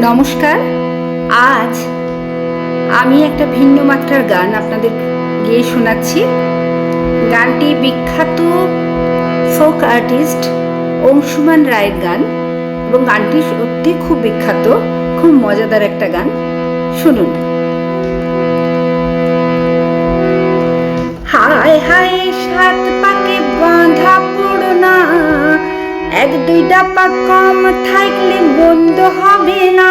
নমস্কার। আজ আমি একটা ভিন্ন মাত্রার গান আপনাদের গিয়ে শোনাচ্ছি। গানটি বিখ্যাত ফোক আর্টিস্ট অংশুমান রায়ের গান এবং গানটি সত্যি খুব বিখ্যাত, খুব মজাদার একটা গান। শুনুন। হায় হায় সাত পাকে বাঁধা পড়না, এক দুইটা পাক কম থাকলে বন্ধ হবে না।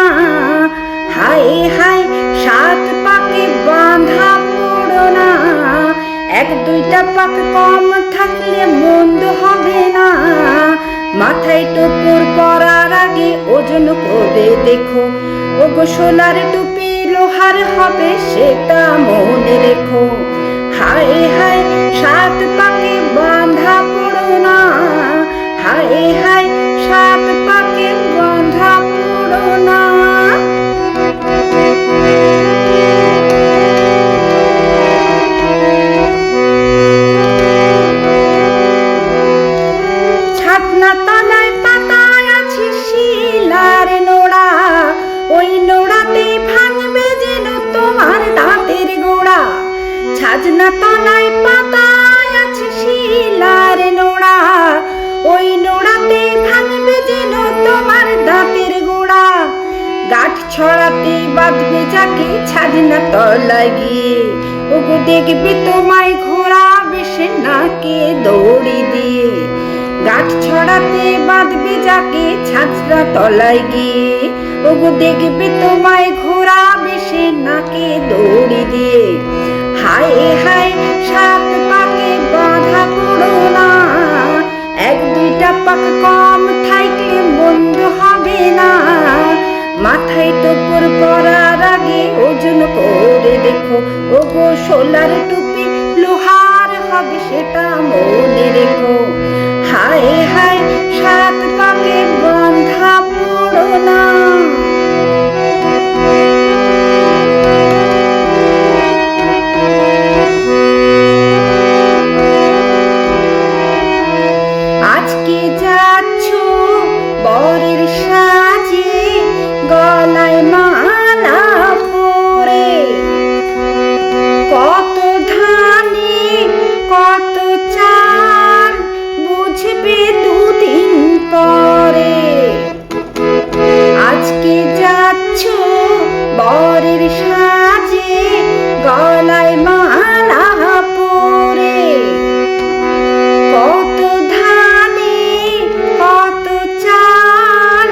হায় হায় সাত পাকে বাঁধা পড়না, এক দুইটা পাক কম থাকলে বন্ধ হবে না। মাথায় টোপর পরার আগে ওজন করে দেখো, ওগো সোনার টুপি লোহার হবে সেটা মনে রেখো। হায় হায় সাত পাকে বাঁধা পড়না, হায় হায় সাত পাকে বাঁধা পড়না। ছাতনা তলায় পাতায় আছে শিলার নোড়া, ওই নোড়াতে ভাঙবে যেন তোমার দাঁতের গোড়া। ছাজনা তলায় পাতায় আছে শিলার নোড়া, ওই নোড়াতে ভাঙবে যেন তোমার দাঁতের গোড়া। গাঁঠ ছড়াতে বাঁধবে যাকে ছাজনা তলায় গিয়ে, ওগো দেখবে তোমায় ঘোরাবে সে নাকে দড়ি দিয়ে। গাঁঠ ছড়াতে বাঁধবে যাকে ছাজনা তলায় গিয়ে, ওগো দেখবে তোমায় ঘোরাবে সে নাকে দড়ি দিয়ে। হায় হায় সাত পাকে বাঁধা পড়না, এক দুইটা পাক কম থাকলে বন্ধ হবে না। মাথায় টোপর পরার আগে ওজন করে দেখো, ওগো সোলার টুপি লোহার হবে সেটা মনে রেখো। হায় হায় সাত পাকে বাঁধা পড়না। আজকে যাচ্ছ বরের সাজে, গলায় মালা পরে, কত ধানে কত চাল বুঝবে দুদিন পরে। আজকে যাচ্ছ বরের সাজে, গলায় মালা পরে, কত ধানে কত চাল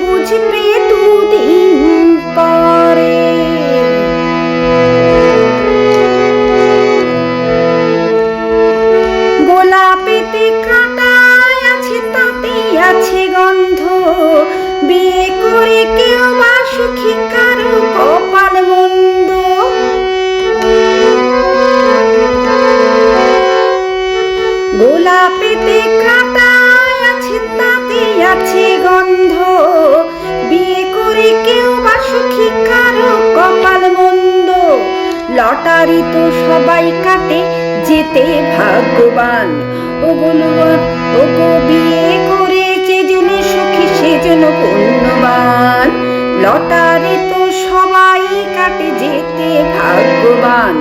বুঝবে দুদিন পরে। গোলাপেতে কাঁটায় আছে তাতে আছে গন্ধ, বিয়ে করে কেউ বা সুখী কারো কপাল মন্দ। গোলাপেতে কাঁটায় আছে তাতে আছে গন্ধ, বিয়ে করে কেউ বা সুখী কারো কপাল মন্দ। লটারি তো সবাই কাটে যেতে ভাগ্যবান, ওগো বিয়ে করে যেজন সুখী সেজন পুণ্যবান। লটারি তো সবাই কাটে যেতে ভাগ্যবান,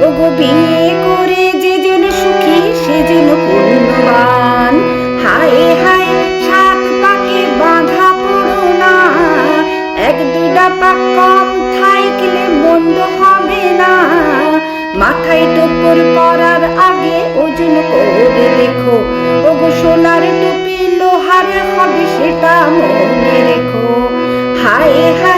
ওগো বিয়ে করে যেজন সুখী সেজন পুণ্যবান। হায় হায় সাত পাকে বাঁধা পড়না, এক দুইটা পাক কম থাকলে বন্ধ হবে না। মাথায় টোপর পরার আগে ওজন করে দেখো, ওগো সোনার টুপি লোহার হবে সেটা মনে রেখো। হায় হায়